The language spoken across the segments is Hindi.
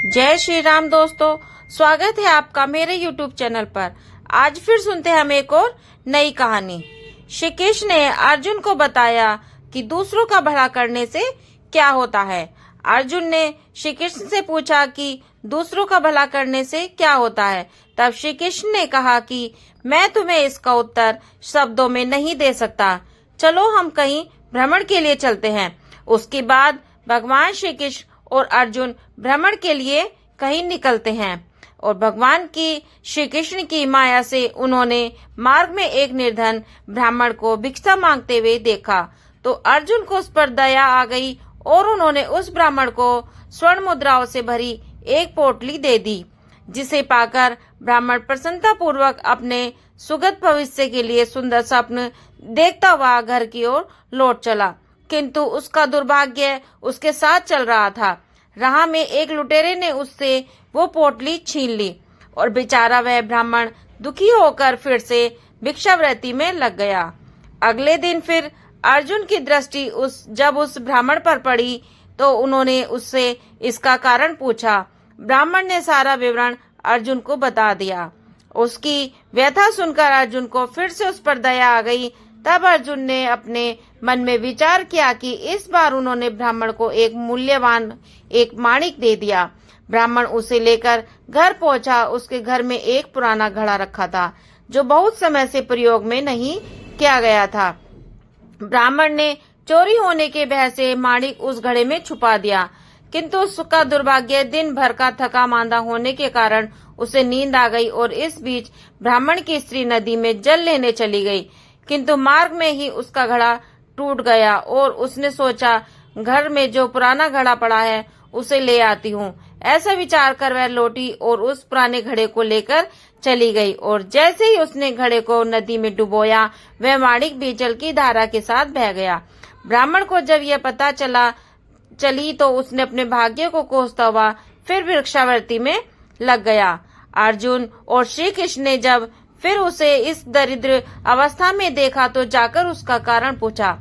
जय श्री राम दोस्तों, स्वागत है आपका मेरे YouTube चैनल पर। आज फिर सुनते हैं हम एक और नई कहानी। श्री कृष्ण ने अर्जुन को बताया कि दूसरों का भला करने से क्या होता है। अर्जुन ने श्री कृष्ण से पूछा कि दूसरों का भला करने से क्या होता है। तब श्री कृष्ण ने कहा कि मैं तुम्हें इसका उत्तर शब्दों में नहीं दे सकता। चलो हम कहीं भ्रमण के लिए चलते हैं। उसके बाद भगवान श्री कृष्ण और अर्जुन भ्रमण के लिए कहीं निकलते हैं और भगवान की श्री कृष्ण की माया से उन्होंने मार्ग में एक निर्धन ब्राह्मण को भिक्षा मांगते हुए देखा तो अर्जुन को उस पर दया आ गई और उन्होंने उस ब्राह्मण को स्वर्ण मुद्राओं से भरी एक पोटली दे दी, जिसे पाकर ब्राह्मण प्रसन्नता पूर्वक अपने सुगत भविष्य के लिए सुंदर स्वप्न देखता हुआ घर की ओर लौट चला। किंतु उसका दुर्भाग्य उसके साथ चल रहा था। राह में एक लुटेरे ने उससे वो पोटली छीन ली और बेचारा वह ब्राह्मण दुखी होकर फिर से भिक्षावृत्ति में लग गया। अगले दिन फिर अर्जुन की दृष्टि जब उस ब्राह्मण पर पड़ी तो उन्होंने उससे इसका कारण पूछा। ब्राह्मण ने सारा विवरण अर्जुन को बता दिया। उसकी व्यथा सुनकर अर्जुन को फिर से उस पर दया आ गई। तब अर्जुन ने अपने मन में विचार किया कि इस बार उन्होंने ब्राह्मण को एक मूल्यवान एक माणिक दे दिया। ब्राह्मण उसे लेकर घर पहुंचा। उसके घर में एक पुराना घड़ा रखा था जो बहुत समय से प्रयोग में नहीं किया गया था। ब्राह्मण ने चोरी होने के भय से माणिक उस घड़े में छुपा दिया, किंतु उसका दुर्भाग्य दिन भर का थका मांदा होने के कारण उसे नींद आ गई और इस बीच ब्राह्मण की स्त्री नदी में जल लेने चली गई। किंतु मार्ग में ही उसका घड़ा टूट गया और उसने सोचा घर में जो पुराना घड़ा पड़ा है उसे ले आती हूँ। ऐसा विचार कर वह लौटी और उस पुराने घड़े को लेकर चली गई और जैसे ही उसने घड़े को नदी में डुबोया वह माणिक भी जल की धारा के साथ बह गया। ब्राह्मण को जब यह पता चली तो उसने अपने भाग्य को कोसता हुआ फिर भिक्षावृत्ति में लग गया। अर्जुन और श्री कृष्ण ने जब फिर उसे इस दरिद्र अवस्था में देखा तो जाकर उसका कारण पूछा।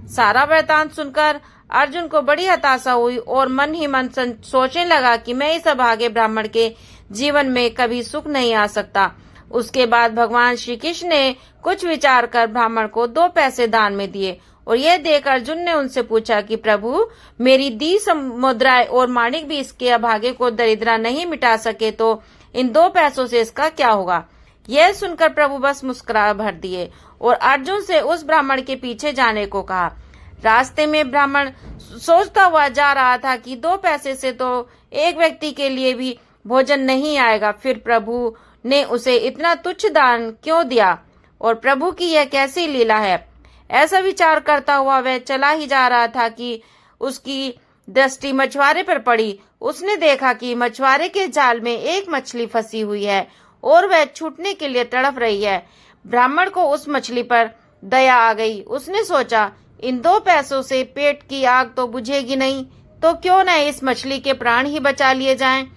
सारा वृतांत सुनकर अर्जुन को बड़ी हताशा हुई और मन ही मन सोचने लगा कि मैं इस अभागे ब्राह्मण के जीवन में कभी सुख नहीं आ सकता। उसके बाद भगवान श्री कृष्ण ने कुछ विचार कर ब्राह्मण को 2 पैसे दान में दिए और यह देख अर्जुन ने उनसे पूछा कि प्रभु, मेरी दी मुद्राएं और माणिक भी इसके अभागे को दरिद्रा नहीं मिटा सके तो इन 2 पैसों से इसका क्या होगा। यह सुनकर प्रभु बस मुस्कुरा भर दिए और अर्जुन से उस ब्राह्मण के पीछे जाने को कहा। रास्ते में ब्राह्मण सोचता हुआ जा रहा था कि 2 पैसे से तो एक व्यक्ति के लिए भी भोजन नहीं आएगा, फिर प्रभु ने उसे इतना तुच्छ दान क्यों दिया और प्रभु की यह कैसी लीला है। ऐसा विचार करता हुआ वह चला ही जा रहा था कि उसकी दृष्टि मछुआरे पर पड़ी। उसने देखा कि मछुआरे के जाल में एक मछली फंसी हुई है और वह छूटने के लिए तड़प रही है। ब्राह्मण को उस मछली पर दया आ गई। उसने सोचा इन 2 पैसों से पेट की आग तो बुझेगी नहीं, तो क्यों न इस मछली के प्राण ही बचा लिए जाएं।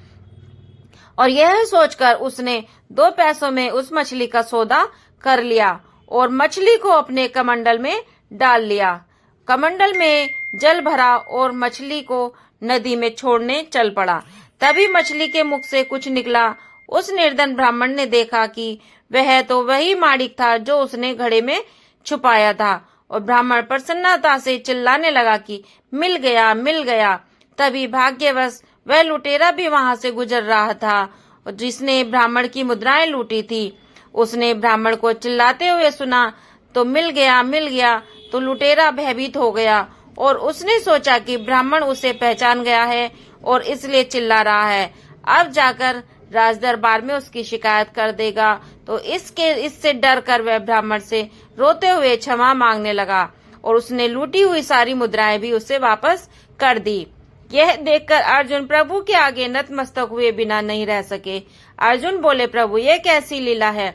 और यह सोचकर उसने 2 पैसों में उस मछली का सौदा कर लिया और मछली को अपने कमंडल में डाल लिया। कमंडल में जल भरा और मछली को नदी में छोड़ने चल पड़ा। तभी मछली के मुख से कुछ निकला। उस निर्धन ब्राह्मण ने देखा कि वह तो वही माणिक था जो उसने घड़े में छुपाया था और ब्राह्मण प्रसन्नता से चिल्लाने लगा कि मिल गया, मिल गया। तभी भाग्यवश वह लुटेरा भी वहां से गुजर रहा था और जिसने ब्राह्मण की मुद्राएं लूटी थी। उसने ब्राह्मण को चिल्लाते हुए सुना तो मिल गया, मिल गया। तो लुटेरा भयभीत हो गया और उसने सोचा कि ब्राह्मण उसे पहचान गया है और इसलिए चिल्ला रहा है। अब जाकर राज दरबार में उसकी शिकायत कर देगा। तो इससे डर कर वह ब्राह्मण से रोते हुए क्षमा मांगने लगा और उसने लूटी हुई सारी मुद्राएं भी उसे वापस कर दी। यह देखकर अर्जुन प्रभु के आगे नतमस्तक हुए बिना नहीं रह सके। अर्जुन बोले, प्रभु यह कैसी लीला है।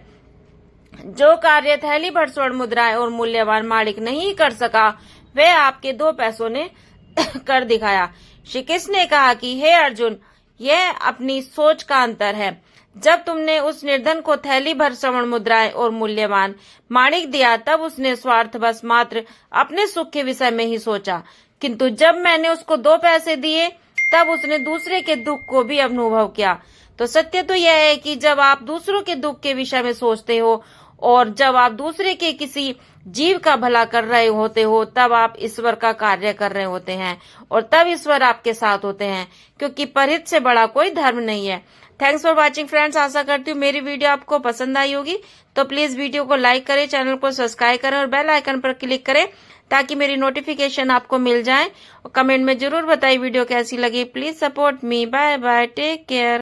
जो कार्य थैली भर स्वर्ण मुद्राएं और मूल्यवान माणिक नहीं कर सका वह आपके 2 पैसों ने कर दिखाया। श्री कृष्ण ने कहा कि हे अर्जुन, यह अपनी सोच का अंतर है। जब तुमने उस निर्धन को थैली भर स्वर्ण मुद्राएं और मूल्यवान माणिक दिया तब उसने स्वार्थवश मात्र अपने सुख के विषय में ही सोचा, किंतु जब मैंने उसको 2 पैसे दिए तब उसने दूसरे के दुख को भी अनुभव किया। तो सत्य तो यह है कि जब आप दूसरों के दुख के विषय में सोचते हो और जब आप दूसरे के किसी जीव का भला कर रहे होते हो, तब आप ईश्वर का कार्य कर रहे होते हैं और तब ईश्वर आपके साथ होते हैं, क्योंकि परहित से बड़ा कोई धर्म नहीं है। Thanks for watching friends. आशा करती हूँ मेरी वीडियो आपको पसंद आई होगी। तो प्लीज वीडियो को लाइक करें, चैनल को सब्सक्राइब करें और बेल आइकन पर क्लिक करें ताकि मेरी नोटिफिकेशन आपको मिल जाए। और कमेंट में जरूर बताइए वीडियो कैसी लगी। Please support me. Bye bye, take care.